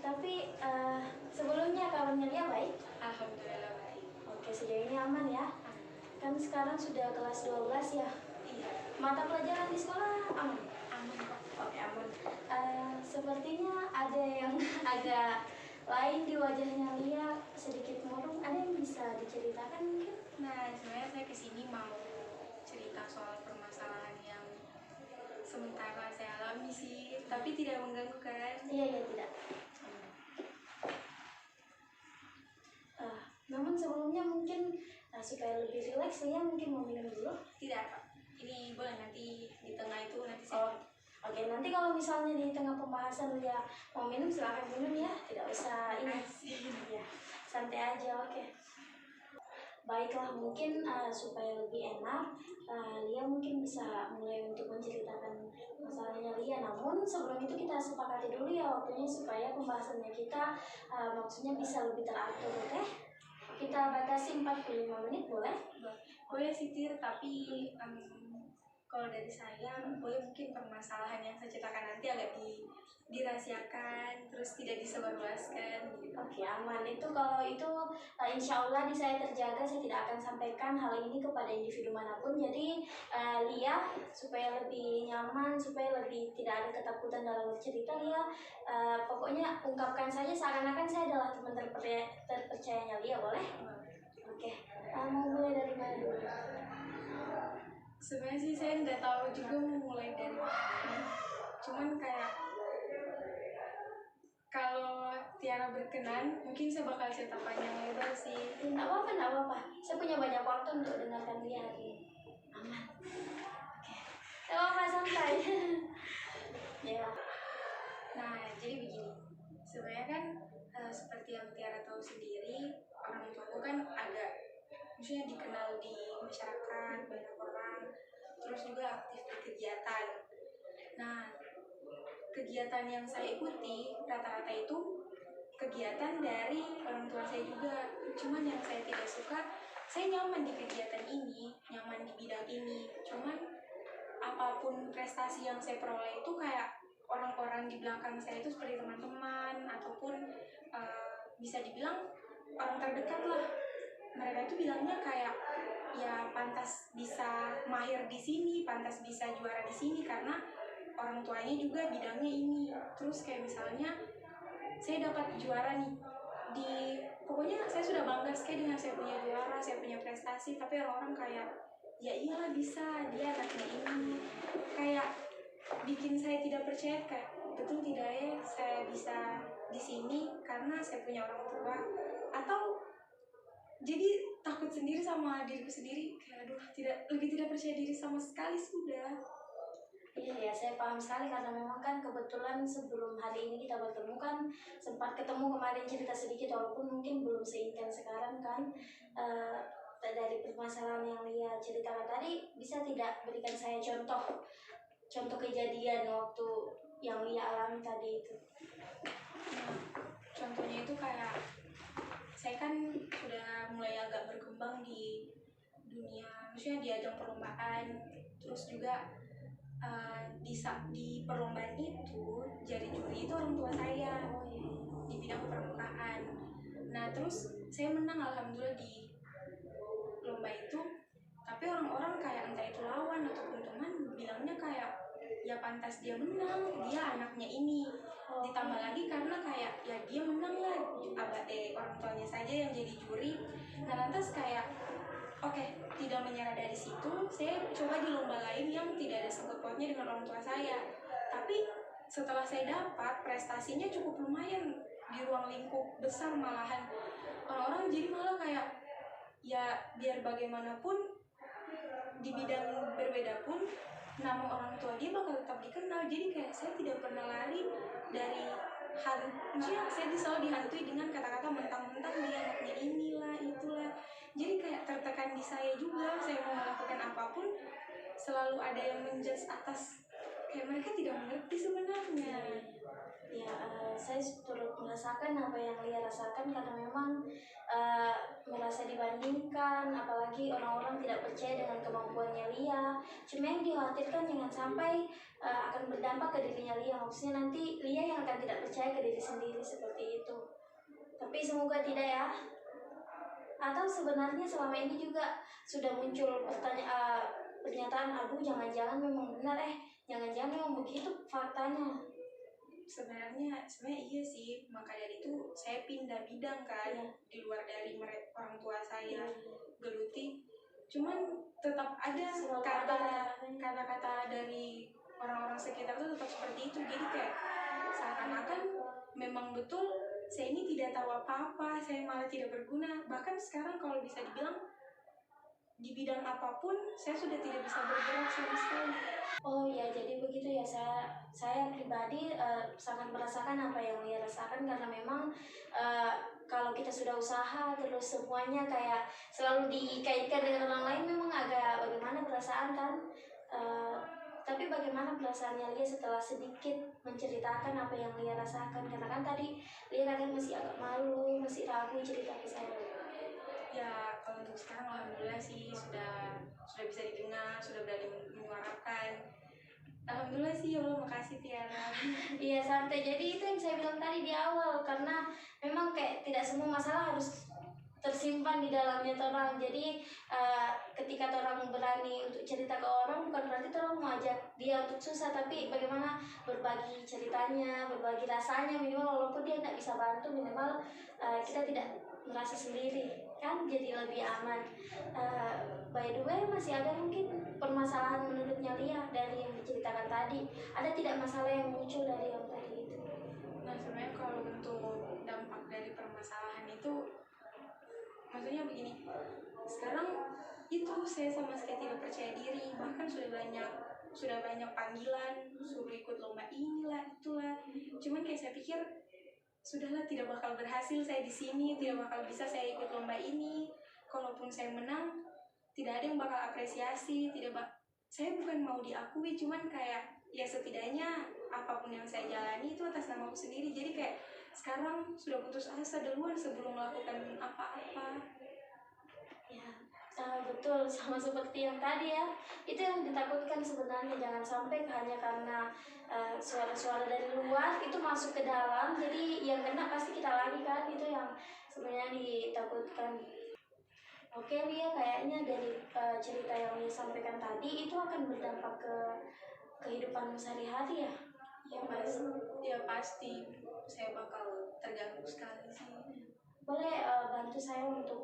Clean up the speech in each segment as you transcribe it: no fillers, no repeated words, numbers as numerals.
Tapi sebelumnya kabarnya Lia baik? Alhamdulillah baik. Oke, sejauh ini aman ya? Kan sekarang sudah kelas 12 ya? Iya. Mata pelajaran di sekolah aman? Aman kok. Oke, aman. Sepertinya ada yang agak lain di wajahnya Lia, sedikit murung. Ada yang bisa diceritakan mungkin? Nah, sebenarnya saya kesini mau cerita soal permasalahan yang sementara saya alami sih, tapi tidak mengganggu kan? Iya, tidak. Namun sebelumnya mungkin supaya lebih rileks, Lia mungkin mau minum dulu? Tidak kok. Ini boleh nanti di tengah itu nanti saya. Oke, nanti kalau misalnya di tengah pembahasan Lia mau minum, silahkan minum ya. Tidak usah ini. Ya, santai aja, oke. Baiklah, mungkin supaya lebih enak, Lia mungkin bisa mulai untuk menceritakan masalahnya Lia. Namun sebelum itu kita sepakati dulu ya waktunya supaya pembahasannya kita maksudnya bisa lebih teratur, oke? Kita batasi 45 menit, boleh? Boleh sih Tir, tapi kalau dari saya boleh mungkin permasalahan yang saya ceritakan nanti agak dirahasiakan, terus tidak disebarluaskan gitu. Oke, aman. Itu kalau itu insya Allah di saya terjaga, saya tidak akan sampaikan hal ini kepada individu manapun. Jadi Lia supaya lebih nyaman, supaya lebih tidak ada ketakutan dalam cerita, Lia pokoknya ungkapkan saja seakan-akan saya adalah teman terpercayanya Lia, boleh? Oke, mau mulai dari mana dulu? Sebenarnya sih saya nggak tahu juga mau mulai dari mana. Cuman kayak kalau Tiara berkenan, mungkin saya bakal cerita panjang lebar sih. Nggak apa-apa. Saya punya banyak waktu untuk dengarkan Lia hari ini. Aman. Oke. Nggak apa-apa, santai. Ya. Nah, jadi begini. Sebenarnya kan seperti yang Tiara tahu sendiri, orang tuaku kan agak maksudnya dikenal di masyarakat, banyak orang, terus juga aktif di kegiatan. Nah, kegiatan yang saya ikuti rata-rata itu kegiatan dari orang tua saya juga. Cuman yang saya tidak suka, saya nyaman di kegiatan ini, nyaman di bidang ini. Cuman apapun prestasi yang saya peroleh itu kayak orang-orang di belakang saya itu seperti teman-teman ataupun bisa dibilang orang terdekat lah. Mereka itu bilangnya kayak ya pantas bisa mahir di sini, pantas bisa juara di sini karena orang tuanya juga bidangnya ini. Terus kayak misalnya saya dapat juara nih pokoknya saya sudah bangga sekali dengan saya punya juara, saya punya prestasi, tapi orang-orang kayak ya iyalah bisa, dia anaknya ini, kayak bikin saya tidak percaya kayak betul tidak ya saya bisa di sini karena saya punya orang tua, atau jadi takut sendiri sama diriku sendiri, kayak aduh lebih tidak percaya diri sama sekali sudah. Iya, saya paham sekali karena memang kan kebetulan sebelum hari ini kita bertemu kan sempat ketemu kemarin cerita sedikit walaupun mungkin belum seintens sekarang kan. Dari permasalahan yang Lia ceritakan tadi, bisa tidak berikan saya contoh kejadian waktu yang Lia alami tadi itu? Nah, contohnya itu kayak saya kan sudah mulai agak berkembang di dunia, maksudnya di ajang perlombaan, terus juga di perlombaan itu jadi juri itu orang tua saya di bidang permukaan. Nah terus saya menang alhamdulillah di lomba itu, tapi orang-orang kayak entah itu lawan ataupun teman bilangnya kayak ya pantas dia menang, dia anaknya ini. Ditambah lagi karena kayak ya dia menang lah, abade orang tuanya saja yang jadi juri. Nah lantas kayak oke, tidak menyerah dari situ, saya coba di lomba lain yang tidak ada sangkut pautnya dengan orang tua saya. Tapi setelah saya dapat, prestasinya cukup lumayan di ruang lingkup besar malahan. Orang-orang jadi malah kayak ya biar bagaimanapun di bidang berbeda pun nama orang tua dia bakal tetap dikenal. Jadi kayak saya tidak pernah lari dari maksudnya saya selalu dihantui dengan kata-kata mentang-mentang dia anaknya inilah itulah. Jadi kayak tertekan di saya juga, saya mau melakukan apapun selalu ada yang menjudge atas kayak mereka tidak mengerti sebenarnya. Ya, saya turut merasakan apa yang Lia rasakan karena memang merasa dibandingkan, apalagi orang-orang tidak percaya dengan kemampuannya Lia. Cuma yang dikhawatirkan jangan sampai akan berdampak ke dirinya Lia, maksudnya nanti Lia yang akan tidak percaya ke diri sendiri seperti itu. Tapi semoga tidak ya. Atau sebenarnya selama ini juga sudah muncul pernyataan, aduh jangan-jangan memang benar, jangan-jangan memang begitu faktanya. Sebenarnya iya sih, maka dari itu saya pindah bidang kan, di luar dari orang tua saya geluti. Cuman tetap ada kata-kata dari orang-orang sekitar itu tetap seperti itu. Jadi kayak seakan-akan memang betul saya ini tidak tahu apa-apa, saya malah tidak berguna. Bahkan sekarang kalau bisa dibilang di bidang apapun saya sudah tidak bisa bergerak sama sekali. Oh ya, jadi begitu ya. Saya pribadi sangat merasakan apa yang Lia rasakan karena memang kalau kita sudah usaha terus semuanya kayak selalu dikaitkan dengan orang lain, memang agak bagaimana perasaan kan. Tapi bagaimana perasaannya Lia setelah sedikit menceritakan apa yang Lia rasakan? Karena kan tadi Lia katanya masih agak malu, masih ragu cerita ke saya. Ya, kalau untuk sekarang alhamdulillah sih sudah bisa didengar, sudah berani menyuarakan. Alhamdulillah sih, ya Allah, makasih Tiara. Iya, santai. Jadi itu yang saya bilang tadi di awal, karena memang kayak tidak semua masalah harus tersimpan di dalamnya orang. Jadi ketika orang berani untuk cerita ke orang, bukan berarti orang mau ajak dia untuk susah, tapi bagaimana berbagi ceritanya, berbagi rasanya, minimal walaupun dia tidak bisa bantu, minimal kita tidak merasa sendiri kan, jadi lebih aman. By the way, masih ada mungkin permasalahan menurutnya Lia dari yang diceritakan tadi? Ada tidak masalah yang muncul dari yang tadi itu? Nah, sebenarnya kalau untuk dampak dari permasalahan itu, maksudnya begini, sekarang itu saya sama sekali tidak percaya diri, bahkan sudah banyak panggilan suruh ikut lomba inilah itulah. Cuman kayak saya pikir sudahlah, tidak bakal berhasil saya di sini, tidak bakal bisa saya ikut lomba ini. Kalaupun saya menang, tidak ada yang bakal apresiasi, saya bukan mau diakui, cuman kayak ya setidaknya apapun yang saya jalani itu atas nama aku sendiri. Jadi kayak sekarang sudah putus asa duluan sebelum melakukan apa-apa. Ya, betul, sama seperti yang tadi ya. Itu yang ditakutkan sebenarnya, jangan sampai hanya karena suara-suara dari luar itu masuk ke dalam, jadi yang kena pasti kita lagi kan. Itu yang sebenarnya ditakutkan. Oke Lia, kayaknya dari cerita yang Lia sampaikan tadi itu akan berdampak ke kehidupan sehari-hari ya. Ya pasti saya bakal terganggu sekali sih. Boleh bantu saya untuk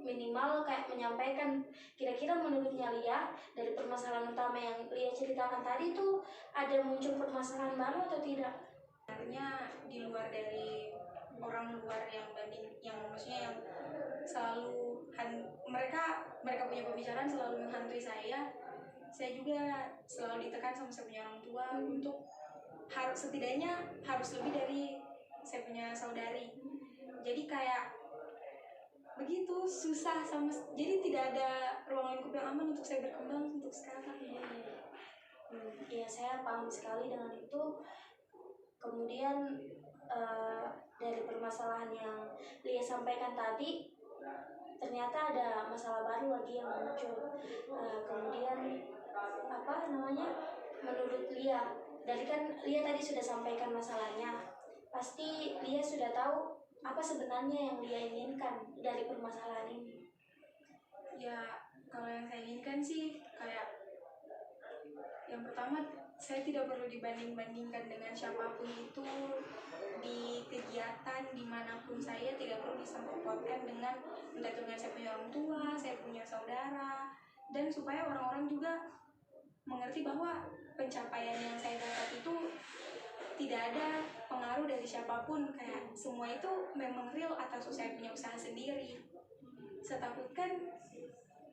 minimal kayak menyampaikan kira-kira menurutnya Lia dari permasalahan utama yang Lia ceritakan tadi itu ada muncul permasalahan baru atau tidak? Sebenarnya di luar dari orang luar yang maksudnya yang selalu mereka punya pembicaraan selalu menghantui saya juga selalu ditekan sama saya punya orang tua untuk setidaknya harus lebih dari saya punya saudari. Jadi kayak begitu susah jadi tidak ada ruang lingkup yang aman untuk saya berkembang untuk sekarang. Iya, saya paham sekali dengan itu. Kemudian dari permasalahan yang Lia sampaikan tadi, ternyata ada masalah baru lagi yang muncul. Kemudian apa namanya? Menurut Lia, dari kan Lia tadi sudah sampaikan masalahnya, pasti Lia sudah tahu apa sebenarnya yang Lia inginkan dari permasalahan ini. Ya, kalau yang saya inginkan sih kayak yang pertama, saya tidak perlu dibanding-bandingkan dengan siapapun itu di kegiatan dimanapun. Saya tidak perlu disangkut-pautkan dengan entah itu dengan saya punya orang tua, saya punya saudara, dan supaya orang-orang juga mengerti bahwa pencapaian yang saya dapat itu tidak ada pengaruh dari siapapun, kayak semua itu memang real atas saya punya usaha sendiri. Saya takutkan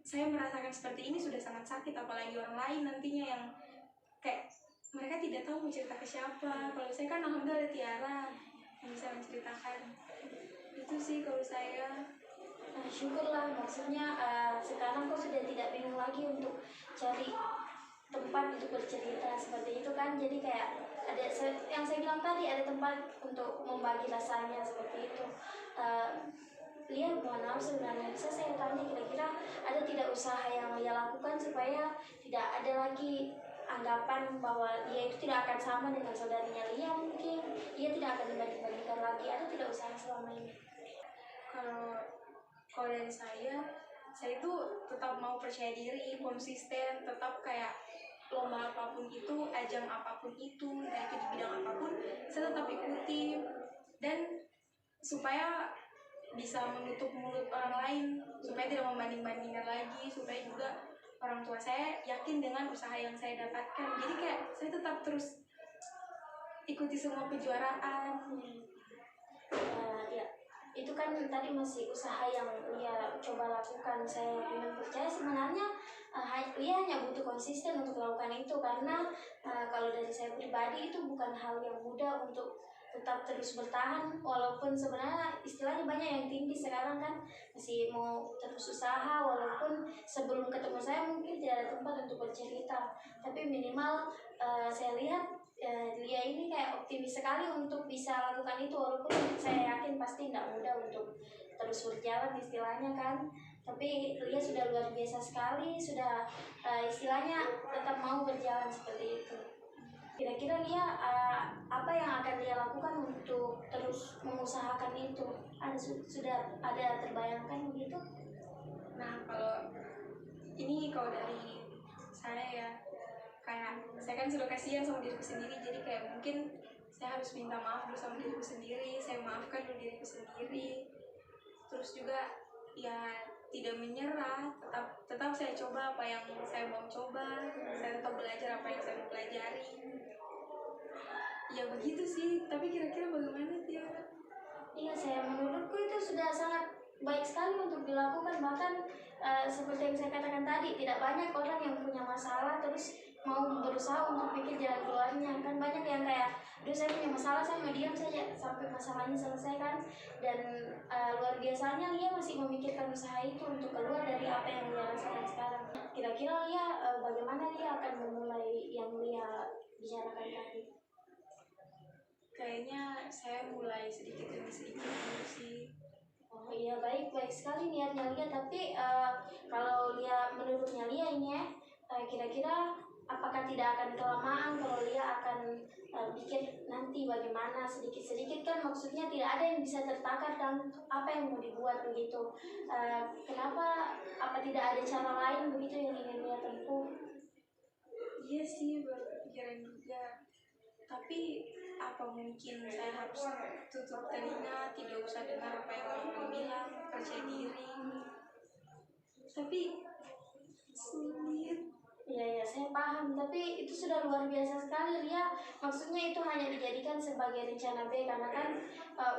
saya merasakan seperti ini sudah sangat sakit, apalagi orang lain nantinya yang kayak mereka tidak tahu mau cerita ke siapa. Kalau saya kan alhamdulillah Tiara yang bisa menceritakan. Itu sih kalau saya. Syukurlah, maksudnya sekarang kau sudah tidak bingung lagi untuk cari tempat untuk bercerita seperti itu kan. Jadi kayak ada yang saya bilang tadi, ada tempat untuk membagi rasanya seperti itu. Lia, mohon maaf sebenarnya bisa saya tanya, kira-kira ada tidak usaha yang Lia lakukan supaya tidak ada lagi anggapan bahwa Lia itu tidak akan sama dengan saudarinya Lia, mungkin Lia tidak akan dibanding-bandingkan lagi, ada tidak usaha selama ini? Kalau dari saya itu tetap mau percaya diri, konsisten, tetap kayak lomba apapun itu, ajang apapun itu, entah itu di bidang apapun, saya tetap ikuti. Dan supaya bisa menutup mulut orang lain, supaya tidak membanding-bandingkan lagi, supaya juga orang tua saya yakin dengan usaha yang saya dapatkan. Jadi kayak saya tetap terus ikuti semua kejuaraan. Ya, itu kan tadi masih usaha yang Lia coba lakukan. Saya ingin percaya sebenarnya Lia hanya butuh konsisten untuk melakukan itu, karena kalau dari saya pribadi itu bukan hal yang mudah untuk tetap terus bertahan, walaupun sebenarnya istilahnya banyak yang tinggi sekarang kan, masih mau terus usaha walaupun sebelum ketemu saya mungkin tidak ada tempat untuk bercerita, tapi minimal saya lihat Lia ini kayak optimis sekali untuk bisa lakukan itu, walaupun saya yakin pasti tidak mudah untuk terus berjalan istilahnya kan, tapi Lia sudah luar biasa sekali, sudah istilahnya tetap mau berjalan seperti itu. Kira-kira Lia apa yang akan Lia lakukan untuk terus mengusahakan itu? Sudah ada terbayangkan begitu? Nah, kalau dari saya ya, kayak saya kan sudah kasihan sama diriku sendiri, jadi kayak mungkin saya harus minta maaf dulu sama diriku sendiri, saya maafkan dulu diriku sendiri. Terus juga ya tidak menyerah, tetap saya coba apa yang saya mau coba, saya tetap belajar apa yang saya mau pelajari. Ya begitu sih, tapi kira-kira bagaimana Tiara? Iya, saya menurutku itu sudah sangat baik sekali untuk dilakukan. Bahkan seperti yang saya katakan tadi, tidak banyak orang yang punya masalah terus mau berusaha untuk pikir jalan keluarnya. Kan banyak yang kayak, aduh saya punya masalah, saya mau diam saja sampai masalahnya selesai kan. Dan luar biasanya Lia masih memikirkan usaha itu untuk keluar dari apa yang Lia rasakan sekarang. Kira-kira Lia bagaimana Lia akan memulai yang Lia bicarakan tadi? Kayaknya saya mulai sedikit demi sedikit dulu sih. Oh iya, baik sekali niatnya Lia, tapi kalau Lia, menurutnya Lia ini ya, kira-kira apakah tidak akan kelamaan kalau Lia akan bikin nanti bagaimana sedikit-sedikit, kan maksudnya tidak ada yang bisa tertakar dan apa yang mau dibuat begitu. Kenapa, apa tidak ada cara lain begitu yang ingin Lia tempuh? Iya sih, berpikiran juga. Tapi apa mungkin saya harus tutup telinga, tidak usah dengar apa yang orang bilang, percaya diri. Tapi sulit. Iya, saya paham, tapi itu sudah luar biasa sekali Lia. Maksudnya itu hanya dijadikan sebagai rencana B, karena kan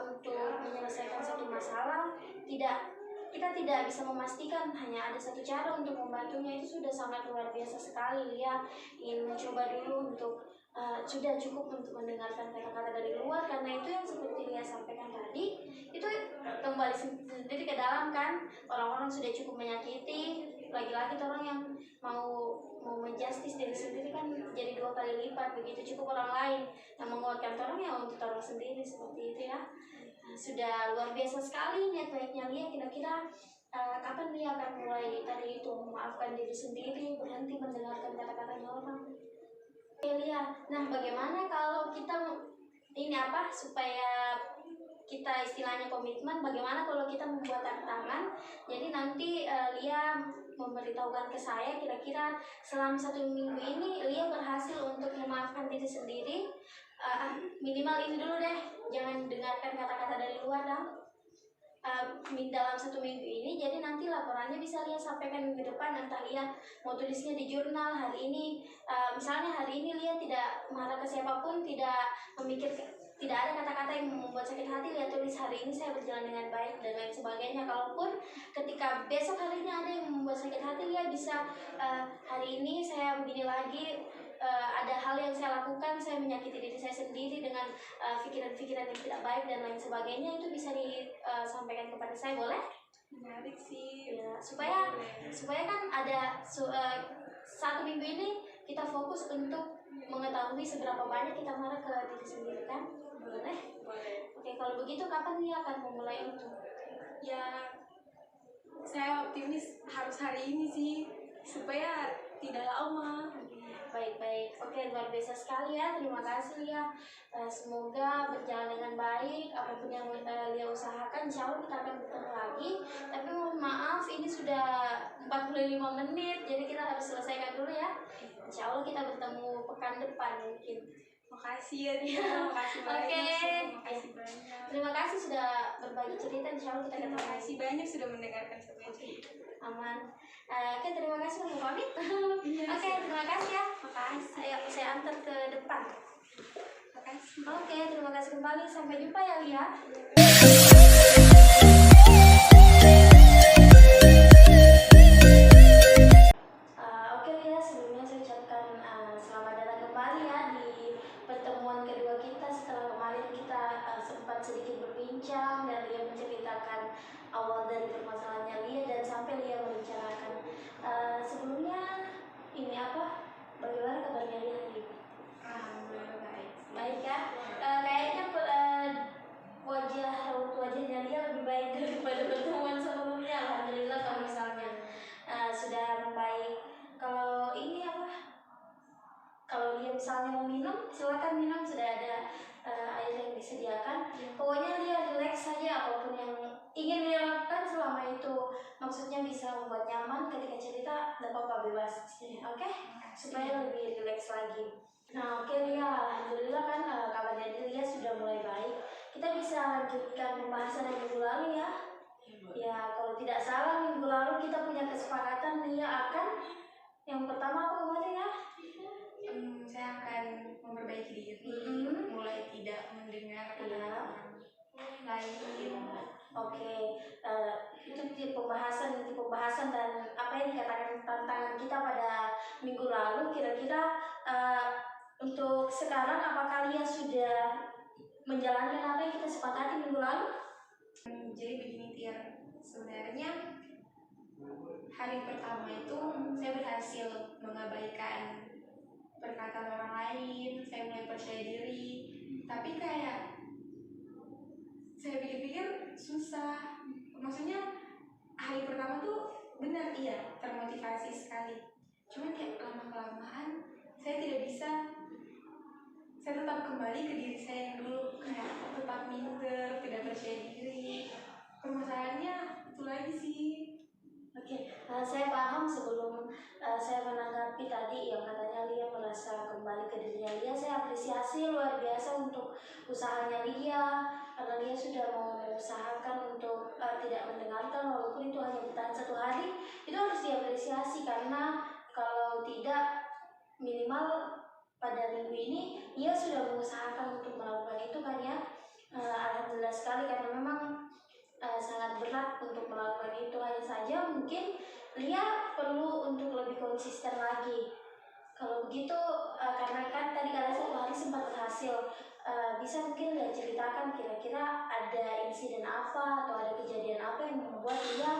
untuk menyelesaikan satu masalah kita tidak bisa memastikan hanya ada satu cara untuk membantunya. Itu sudah sangat luar biasa sekali Lia. Ingin mencoba dulu untuk sudah cukup untuk mendengarkan kata-kata dari luar, karena itu yang seperti Lia sampaikan tadi, itu kembali sendiri ke dalam kan. Orang-orang sudah cukup menyakiti, lagi-lagi orang yang mau menjustis diri sendiri kan jadi 2 kali lipat begitu. Cukup orang lain yang menguatkan orang ya untuk orang sendiri, seperti itu ya. Sudah luar biasa sekali niat baiknya Lia. Kira-kira kapan Lia akan mulai tadi itu memaafkan diri sendiri, berhenti mendengarkan kata-katanya orang? Oke Lia, nah bagaimana kalau kita ini supaya kita istilahnya komitmen, bagaimana kalau kita membuat tantangan, jadi nanti Lia memberitahukan ke saya kira-kira selama 1 minggu ini Lia berhasil untuk memaafkan diri sendiri, minimal ini dulu deh, jangan dengarkan kata-kata dari luar dong. Dalam 1 minggu ini, jadi nanti laporannya bisa Lia sampaikan minggu depan, entah Lia mau tulisnya di jurnal hari ini, misalnya hari ini Lia tidak marah ke siapapun, tidak ada kata-kata yang membuat sakit hati, Lia tulis hari ini saya berjalan dengan baik dan lain sebagainya. Kalaupun ketika besok harinya ada yang membuat sakit hati, Lia bisa hari ini saya begini lagi, ada hal yang saya lakukan, saya menyakiti diri saya sendiri dengan pikiran-pikiran yang tidak baik dan lain sebagainya, itu bisa disampaikan kepada saya, boleh? Menarik sih. Ya, supaya kan ada 1 minggu ini kita fokus untuk mengetahui seberapa banyak kita marah ke diri sendiri kan? Boleh? Boleh. Oke, kalau begitu kapan dia akan memulai itu? Ya, saya optimis harus hari ini sih, supaya tidak lama. Baik-baik, oke, luar biasa sekali ya, terima kasih ya. Semoga berjalan dengan baik, apapun yang Lia usahakan, insya Allah kita akan bertemu lagi. Tapi mohon maaf, ini sudah 45 menit, jadi kita harus selesaikan dulu ya. Insya Allah kita bertemu pekan depan mungkin. Makasih ya Tia, makasih banyak. Oke. Makasih banyak. Terima kasih sudah berbagi cerita, insya Allah kita Terima ketemu. kasih banyak sudah mendengarkan sampai cerita. Aman. Oke, terima kasih untuk pamit. Iya, Oke, terima kasih ya. Makasih. Ayo saya antar ke depan. Makasih. Oke, terima kasih kembali. Sampai jumpa ya, Lia. Oke, Lia, sebelumnya saya ucapkan selamat datang kembali ya di pertemuan kedua kita setelah kemarin kita sempat sedikit berbincang dan Lia menceritakan awal dari permasalahannya Lia dan sampai Lia merencanakan. Sebelumnya ini apa? Bagaimana kabarnya Lia hari ini? Alhamdulillah baik. Baik ya. Kayaknya wajahnya Lia lebih baik daripada pertemuan sebelumnya. Alhamdulillah kalau misalnya sudah membaik. Kalau ini apa? Kalau Lia misalnya mau minum, silakan minum, sudah ada air yang disediakan. Pokoknya Lia relax saja, apapun yang ingin Lia lakukan selama itu maksudnya bisa membuat nyaman ketika cerita, tidak apa-apa, bebas. Oke? Supaya lebih relax lagi. Nah, oke Lia, alhamdulillah kan kabarnya Lia sudah mulai baik. Kita bisa lanjutkan pembahasan yang minggu lalu ya. Ya, kalau tidak salah minggu lalu kita punya kesepakatan Lia akan yang pertama apa kemarin ya? Saya akan memperbaiki diri, mulai tidak mendengar kata-kata orang lain. Oke, itu inti pembahasan dan apa yang dikatakan tantangan kita pada minggu lalu. Kira-kira untuk sekarang apakah Lia sudah menjalankan apa yang kita sepakati minggu lalu? Jadi begini Tir, sebenarnya hari pertama itu saya berhasil mengabaikan perkataan orang lain, saya mulai percaya diri, tapi kayak saya pikir-pikir susah. Maksudnya hari pertama tuh benar iya termotivasi sekali, cuman kayak lama-kelamaan saya tidak bisa, saya tetap kembali ke diri saya yang dulu, kayak tetap minder, tidak percaya diri. Permasalahannya itu lagi sih. Oke, saya paham. Sebelum saya menanggapi tadi yang katanya Lia merasa kembali ke dirinya Lia, saya apresiasi luar biasa untuk usahanya Lia, karena Lia sudah mengusahakan untuk tidak mendengarkan walaupun itu hanya bertahan 1 hari. Itu harus diapresiasi karena kalau tidak minimal pada minggu ini Lia sudah mengusahakan untuk melakukan itu kan ya. Alhamdulillah sekali karena memang sangat berat untuk melakukan itu. Hanya saja mungkin Lia perlu untuk lebih konsisten lagi. Kalau begitu karena kan tadi kata 1 hari sempat berhasil, bisa mungkin Lia ceritakan kira-kira ada insiden apa atau ada kejadian apa yang membuat Lia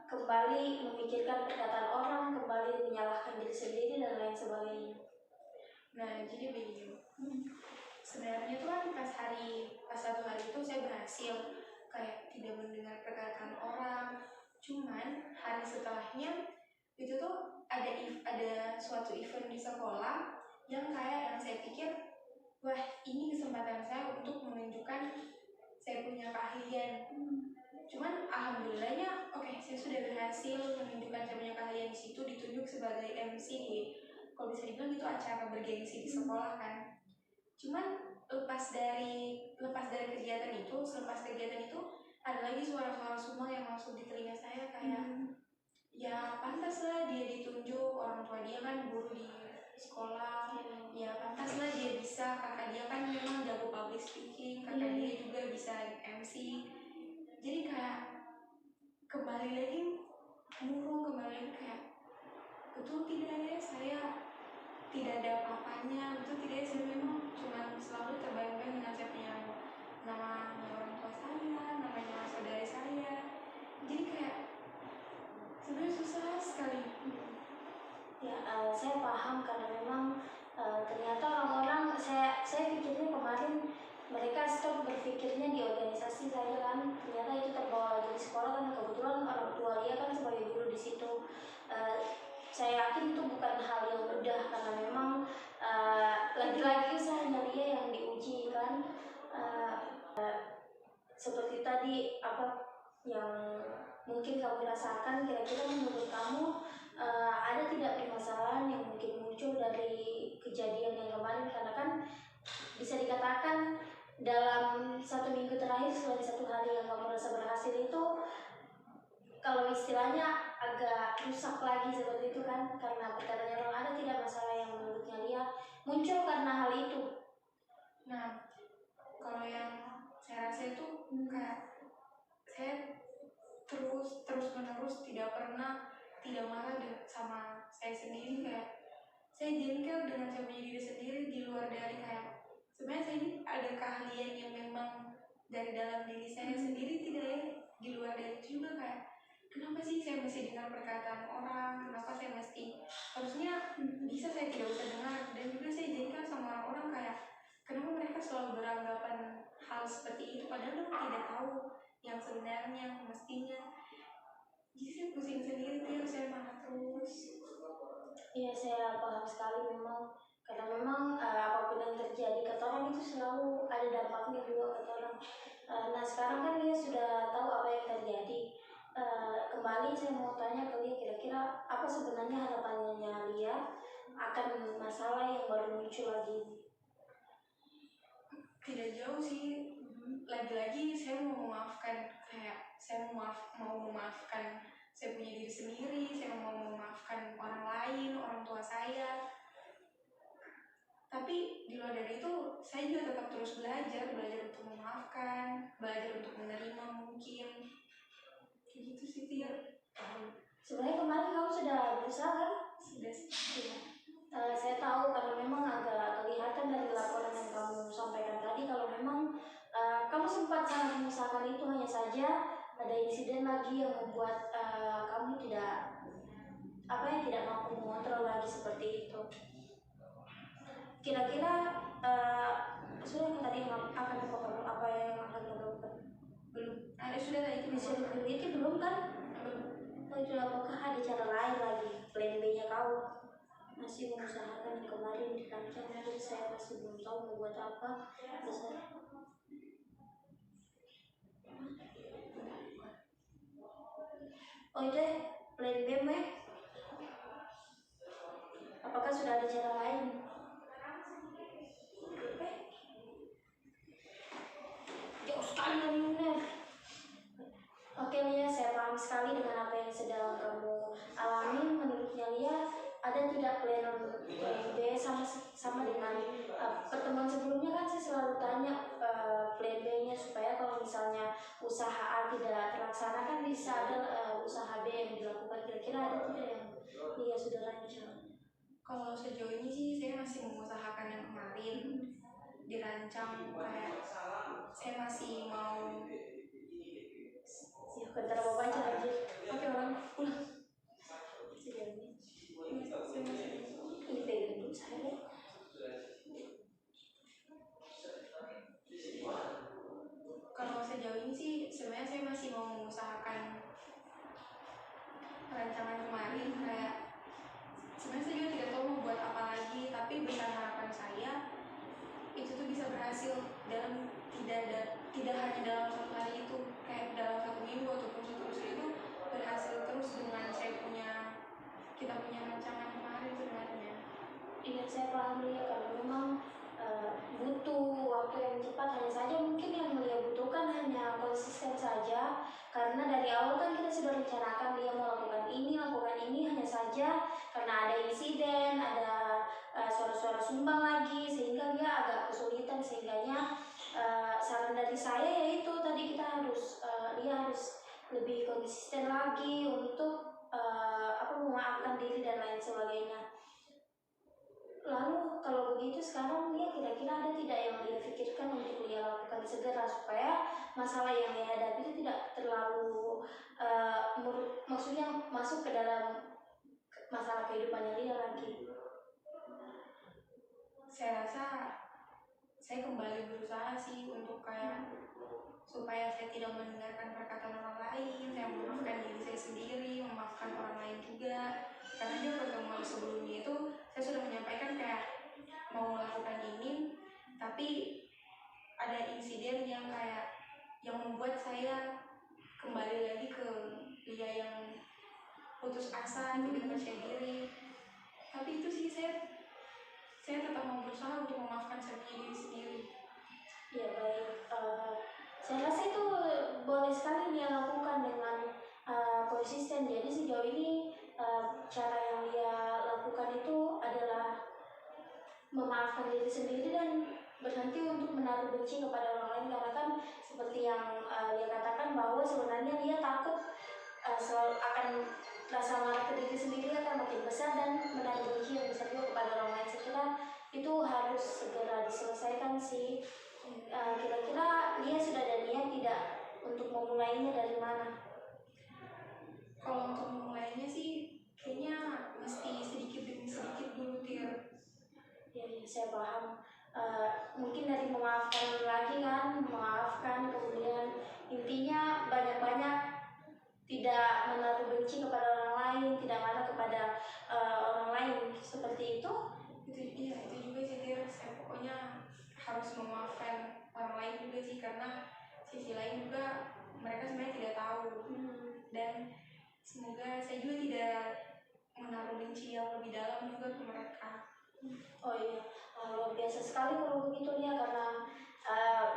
kembali memikirkan perkataan orang, kembali menyalahkan diri sendiri dan lain sebagainya. Nah jadi begini, sebenarnya tuh kan pas 1 hari itu saya berhasil kayak tidak mendengar perkataan orang, cuman hari setelahnya itu tuh ada suatu event di sekolah yang kayak yang saya pikir wah ini kesempatan saya untuk menunjukkan saya punya keahlian. Cuman alhamdulillahnya oke, saya sudah berhasil menunjukkan saya punya keahlian di situ, ditunjuk sebagai MC di, kalau bisa dibilang itu acara bergengsi di sekolah kan. Cuman selepas kegiatan itu ada lagi suara-suara semua yang masuk di telinga saya kayak ya pantas lah dia ditunjuk, orang tua dia kan guru di sekolah, ya pantas lah dia bisa, kakak dia kan memang jago public speaking, kakak dia juga bisa MC. Jadi kayak kembali lagi kayak betul tidak ya saya tidak ada apa-apanya, betul tidak ya saya memang cuma selalu terbayang-bayang dengan saya punya nama orang tua saya, namanya saudari saya. Jadi kayak sebenarnya susah sekali. Ya, saya paham karena memang ternyata orang-orang saya pikirnya kemarin mereka stop berpikirnya di organisasi saya kan, ternyata itu terbawa lagi di sekolah karena kebetulan orang tua dia kan sebagai guru di situ. Saya yakin itu bukan hal yang mudah karena memang lagi-lagi usahanya dia yang diuji kan. Seperti tadi apa yang mungkin kamu rasakan, kira-kira menurut kamu ada tidak permasalahan yang mungkin muncul dari kejadian yang kemarin, karena kan bisa dikatakan dalam 1 minggu terakhir selain 1 hari yang kamu merasa berhasil itu, kalau istilahnya agak rusak lagi seperti itu kan, karena perkataannya orang, ada tidak masalah yang menurutnya dia muncul karena hal itu? Nah, kalau yang saya rasa itu kayak saya terus menerus tidak pernah tidak marah sama saya sendiri, kayak saya jengkel dengan saya punya diri sendiri di luar dari kayak sebenarnya saya ini ada keahlian yang memang dari dalam diri saya sendiri, tidak ya di luar dari itu juga, kayak kenapa sih saya mesti dengar perkataan orang, kenapa saya mesti, harusnya bisa saya tidak usah dengar. Dan juga saya jengkel sama orang-orang kayak kenapa mereka selalu beranggapan hal seperti itu padahal mereka tidak tahu yang sebenarnya mestinya. Jadi saya pusing sendiri, terus saya marah terus. Iya, saya paham sekali memang, karena memang apapun yang terjadi ke orang itu selalu ada dampaknya juga ke orang. Nah sekarang kan dia sudah tahu apa yang terjadi. Kembali saya mau tanya ke dia, kira-kira apa sebenarnya harapannya dia akan masalah yang baru muncul lagi? Tidak jauh sih, lagi-lagi saya mau memaafkan, kayak saya mau memaafkan saya punya diri sendiri, saya mau memaafkan orang lain, orang tua saya. Tapi di luar dari itu saya juga tetap terus belajar untuk memaafkan, belajar untuk menerima mungkin. Kayak gitu sih Tia. Sebenarnya kemarin kamu sudah berusaha kan? Sudah sih. Saya tahu karena memang agak kelihatan dari laporan yang kamu sampaikan tadi, kalau memang kamu sempat sangat mengusahakan itu, hanya saja ada insiden lagi yang membuat kamu tidak mampu mengontrol lagi seperti itu. Kira-kira sudah yang tadi yang akan apa yang akan kamu lakukan? Belum. Ada sudah lah itu Bisa diteliti belum kan? Oh, itu apakah ada cara lain lagi, plan B-nya kau? Masih mengusahakan yang kemarin dirancang, tapi saya masih belum tahu mau buat apa. Oh itu ya, plan B meh. Apakah sudah ada cara lain? Jauh sekali dari benar. Oke Lia, saya paham sekali dengan apa yang sedang kamu alami. Menurutnya Lia, ada tidak plan B sama dengan pertemuan sebelumnya kan saya selalu tanya plan B-nya, supaya kalau misalnya usaha A tidak terlaksana kan bisa ada usaha B yang dilakukan. Kira-kira ada tidak yang Lia sudah rancang? Kalau sejauh ini sih saya masih mengusahakan yang kemarin dirancang, kayak saya masih mau ya bentar bawa aja lanjut. Oke orang pulang sejauh ini ini pegang dulu saya. Kalau sejauh ini sih sebenarnya saya masih mau mengusahakan rancangan kemarin, kayak sebenarnya saya juga tidak tahu mau buat apa lagi, tapi besar harapan saya itu tuh bisa berhasil dalam tidak hanya dalam 1 hari itu, kayak dalam 1 minggu ataupun seterusnya itu berhasil terus dengan kita punya rancangan kemarin sebenarnya. Iya, saya paham ya, kalau memang butuh waktu yang cepat. Hanya saja mungkin yang dia butuhkan hanya konsisten saja, karena dari awal kan kita sudah rencanakan dia mau lakukan ini, hanya saja karena ada insiden, ada suara-suara sumbang lagi, sehingga dia agak kesulitan. Sehingganya saran dari saya yaitu tadi dia harus lebih konsisten lagi untuk memaafkan diri dan lain sebagainya. Lalu kalau begitu sekarang dia kira-kira ada tidak yang dia pikirkan untuk dia lakukan segera, supaya masalah yang dia hadapi itu tidak terlalu maksudnya masuk ke dalam masalah kehidupannya dia lagi? Saya rasa saya kembali berusaha sih untuk kayak supaya saya tidak mendengarkan perkataan orang lain, saya memaafkan diri saya sendiri, memaafkan orang lain juga. Karena di pertemuan sebelumnya itu saya sudah menyampaikan kayak mau melakukan ini, tapi ada insiden yang kayak yang membuat saya kembali lagi ke dia yang putus asa, tidak percaya diri. Tapi itu sih saya tetap mau berusaha untuk memaafkan saya punya diri sendiri. Ya baik, saya rasa itu boleh sekali dia lakukan dengan konsisten. Jadi sejauh ini cara yang dia lakukan itu adalah memaafkan diri sendiri dan berhenti untuk menaruh benci kepada orang lain, karena kan seperti yang dia katakan bahwa sebenarnya dia takut akan rasa marah ke diri sendiri akan makin besar dan menaruh benci yang besar juga kepada orang lain. Saya kira itu harus segera diselesaikan sih. Kira-kira dia sudah ada niat tidak untuk memulainya dari mana? Kalau untuk memulainya sih kayaknya mesti sedikit demi sedikit dulu, Tir. Ya, saya paham. Mungkin dari memaafkan lagi kan, memaafkan, kemudian intinya banyak-banyak tidak menaruh benci kepada orang lain, tidak marah kepada orang lain, seperti itu. Itu juga sih, Tir. Saya pokoknya harus memaafkan orang lain juga sih, karena sisi lain juga mereka sebenarnya tidak tahu. Dan semoga saya juga tidak menaruh benci yang lebih dalam juga ke mereka. Oh iya, luar biasa sekali kalau begitu ya, karena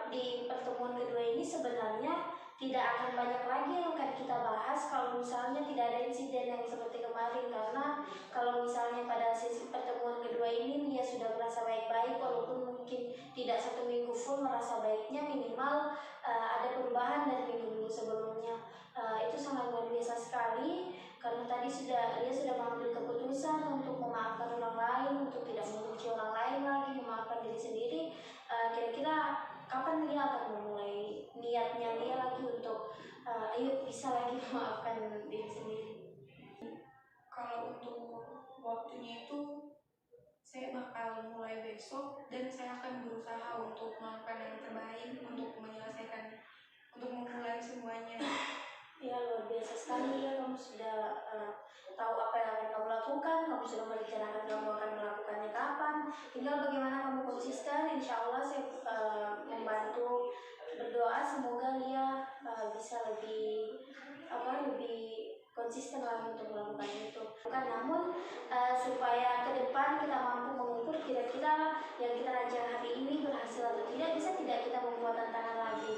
di pertemuan kedua ini sebenarnya tidak akan banyak lagi yang akan kita bahas kalau misalnya tidak ada insiden yang seperti kemarin. Karena kalau misalnya pada sesi pertemuan kedua ini dia sudah merasa baik-baik, walaupun mungkin tidak 1 minggu full merasa baiknya, minimal ada perubahan dari minggu-minggu sebelumnya. Itu sangat luar biasa sekali, karena tadi dia sudah mengambil keputusan untuk memaafkan orang lain, untuk tidak membenci orang lain lagi, memaafkan diri sendiri. Kira-kira kapan dia akan memulai niatnya dia lagi untuk ayo bisa lagi memaafkan diri sendiri? Kalau untuk waktunya itu saya bakal mulai besok, dan saya akan berusaha untuk melakukan yang terbaik untuk menyelesaikan, untuk memulai semuanya. Ya, luar biasa sekali ya, kamu sudah tahu apa yang akan kamu lakukan, kamu sudah merencanakan kamu akan melakukannya kapan, tinggal bagaimana kamu konsisten. Insya Allah saya membantu berdoa semoga dia bisa lebih konsisten lagi untuk melakukan itu. Namun supaya ke depan kita mampu mengukur kira-kira yang kita rancang hari ini berhasil atau tidak, bisa tidak kita membuat tantangan lagi?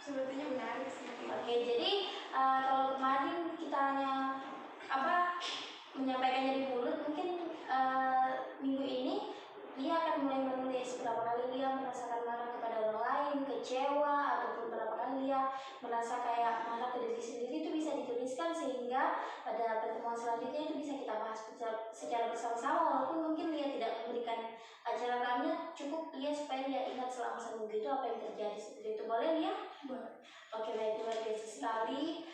Sepertinya menarik sih. Oke, jadi kalau kemarin kita hanya menyampaikannya di mulut, mungkin minggu ini dia akan mulai menulis berapa kali dia merasakan marah kepada orang lain, kecewa, ataupun berapa kali dia merasa kayak marah ke diri sendiri. Itu bisa dituliskan sehingga pada pertemuan selanjutnya itu bisa kita bahas secara bersama-sama, walaupun mungkin dia tidak memberikan catatannya, cukup dia supaya dia ingat selama seminggu itu apa yang terjadi. Seperti itu boleh ya? Oke, baik, luar biasa sekali.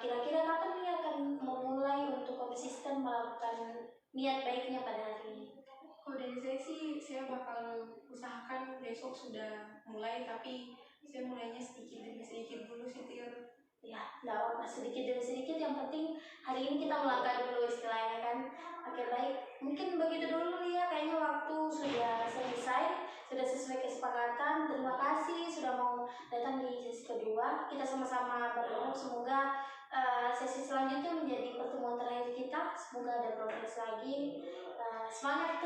Kira-kira kapan dia akan memulai untuk konsisten melakukan niat baiknya pada hari ini? Kalau dari saya sih, saya bakal usahakan besok sudah mulai, tapi saya mulainya sedikit demi sedikit dulu sih, Tir. Ya, nggak apa-apa, sedikit demi sedikit, yang penting hari ini kita melangkah dulu istilahnya kan. Oke, baik, mungkin begitu dulu ya, kayaknya waktu sudah selesai, sudah sesuai kesepakatan. Terima kasih sudah mau datang di sesi kedua. Kita sama-sama berharap semoga sesi selanjutnya menjadi pertemuan terakhir kita. Semoga ada progres lagi. Semangat.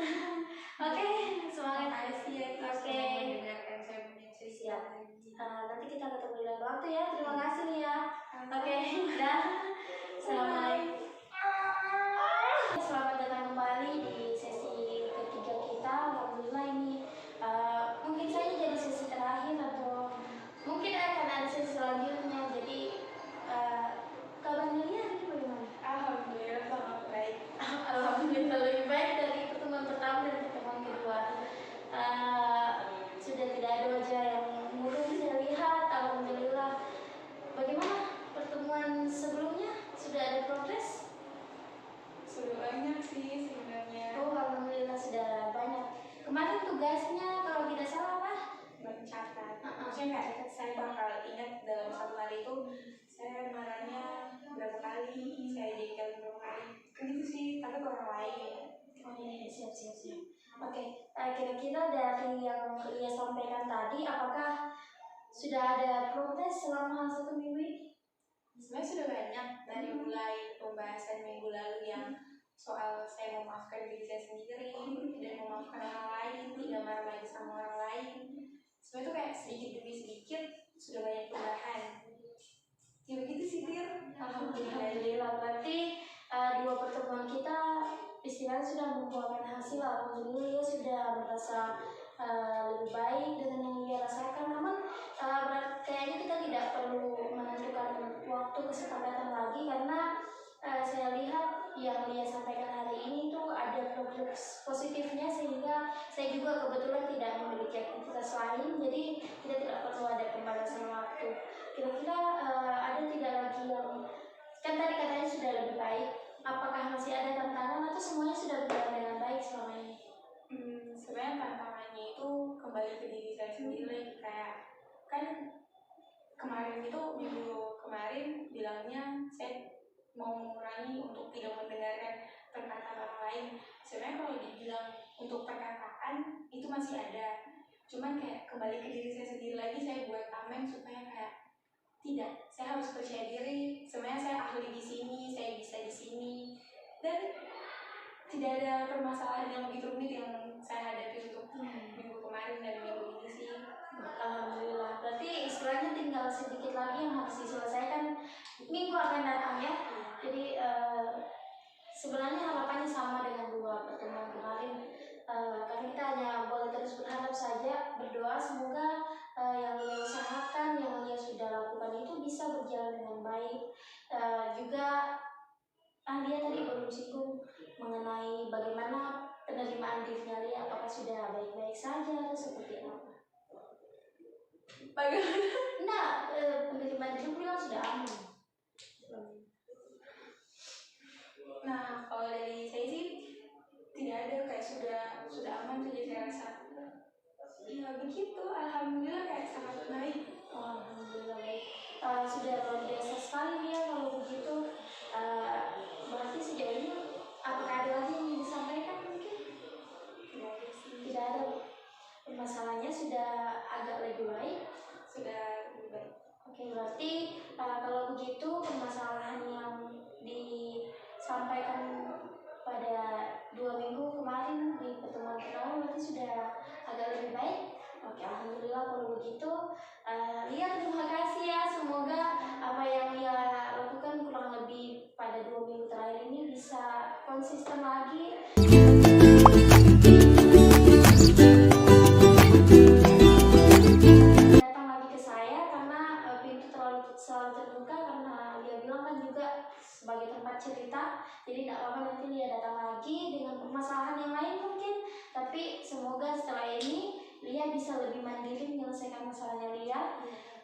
Oke, semangat. Terima kasih ya, Tir, Oke. sudah mendengarkan saya punya cerita. Siap. Nanti kita ketemu di lain waktu ya. Terima kasih nih ya. Oke, dah. Assalamualaikum. Selamat datang kembali di sesi ketiga kita. Alhamdulillah ini mungkin saja jadi sesi terakhir, atau mungkin akan ada sesi selanjutnya. Jadi kabarnya Lia ini bagaimana? Alhamdulillah sangat baik. Alhamdulillah lebih baik dari pertemuan pertama dan pertemuan kedua. Sudah tidak ada wajah yang murung saya lihat. Alhamdulillah. Bagaimana pertemuan sebelumnya? Sudah ada cari bengkel untuk orang lain kan gitu sih, tapi ke orang lain. Oh iya, siap. Oke, kira-kira dari yang Lia sampaikan tadi, apakah sudah ada progres selama 1 minggu ini? Sebenarnya sudah banyak dari mulai pembahasan minggu lalu yang soal saya memaafkan diri saya sendiri dan memaafkan orang lain, tidak marah lagi sama orang lain. Sebenarnya tuh kayak sedikit demi sedikit sudah banyak perubahan. Ya begitu sih Tir. Alhamdulillah, berarti dua pertemuan kita istilahnya sudah membuahkan hasil. Alhamdulillah ya sudah merasa lebih baik dengan yang dia rasakan. Namun kayaknya kita tidak perlu menentukan waktu kesepakatan lagi karena saya lihat yang dia sampaikan hari ini tuh ada progres positifnya, sehingga saya juga kebetulan tidak memiliki aktivitas lain, jadi kita tidak perlu ada pembatasan waktu. Kira-kira ada tidak lagi yang, kan tadi katanya sudah lebih baik, apakah masih ada tantangan atau semuanya sudah berjalan dengan baik selama ini? Sebenarnya tantangannya itu kembali ke diri saya sendiri. Kayak kan kemarin itu minggu kemarin bilangnya saya mau mengurangi untuk tidak mendengarkan perkataan orang lain. Sebenarnya kalau dibilang untuk perkataan itu masih ada, cuman kayak kembali ke diri saya sendiri lagi. Saya buat tameng supaya kayak tidak, saya harus percaya diri. Sebenarnya saya ahli di sini, saya bisa di sini, dan tidak ada permasalahan yang begitu rumit yang saya hadapi untuk minggu kemarin dan minggu ini sih. Alhamdulillah, berarti istilahnya tinggal sedikit lagi yang harus diselesaikan minggu akan datang ya. Jadi sebenarnya harapannya sama dengan dua pertemuan kemarin, karena kita hanya boleh terus berharap saja, berdoa semoga yang dia usahakan, yang dia sudah lakukan itu bisa berjalan dengan baik. Juga dia tadi belum singgung mengenai bagaimana penerimaan dirinya Lia, apakah sudah baik-baik saja atau seperti apa? Bagaimana? Nah, penerimaan diri bilang sudah aman. Nah, kalau dari saya sih tidak ada, kayak sudah aman saja saya rasa. Ya begitu, alhamdulillah kayak sangat baik. Alhamdulillah baik. Sudah luar biasa sekali ya kalau begitu. Berarti sejauh ini apakah ada lagi yang ingin disampaikan mungkin? Tidak ada sih. Tidak ada. Masalahnya sudah agak lebih baik. Sudah lebih baik. Oke, berarti kalau begitu permasalahan yang disampaikan pada 2 minggu kemarin di pertemuan pertama berarti sudah agak lebih baik. Oke, alhamdulillah kalau begitu. Lia, terima kasih ya. Semoga apa yang Lia lakukan kurang lebih pada 2 minggu terakhir ini bisa konsisten lagi. Datang lagi ke saya karena pintu selalu terbuka, karena Lia bilang kan juga sebagai tempat cerita, jadi tidak apa-apa nanti Lia datang lagi dengan permasalahan yang lain mungkin, tapi semoga setelah ini Lia bisa lebih mandiri menyelesaikan masalahnya Lia,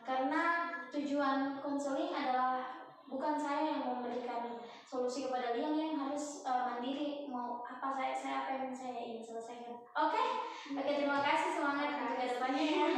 karena tujuan konseling adalah bukan saya yang memberikan solusi kepada Lia yang harus mandiri, mau apa apa yang saya ingin selesaikan. Oke, terima kasih, semangat untuk kedepannya ya.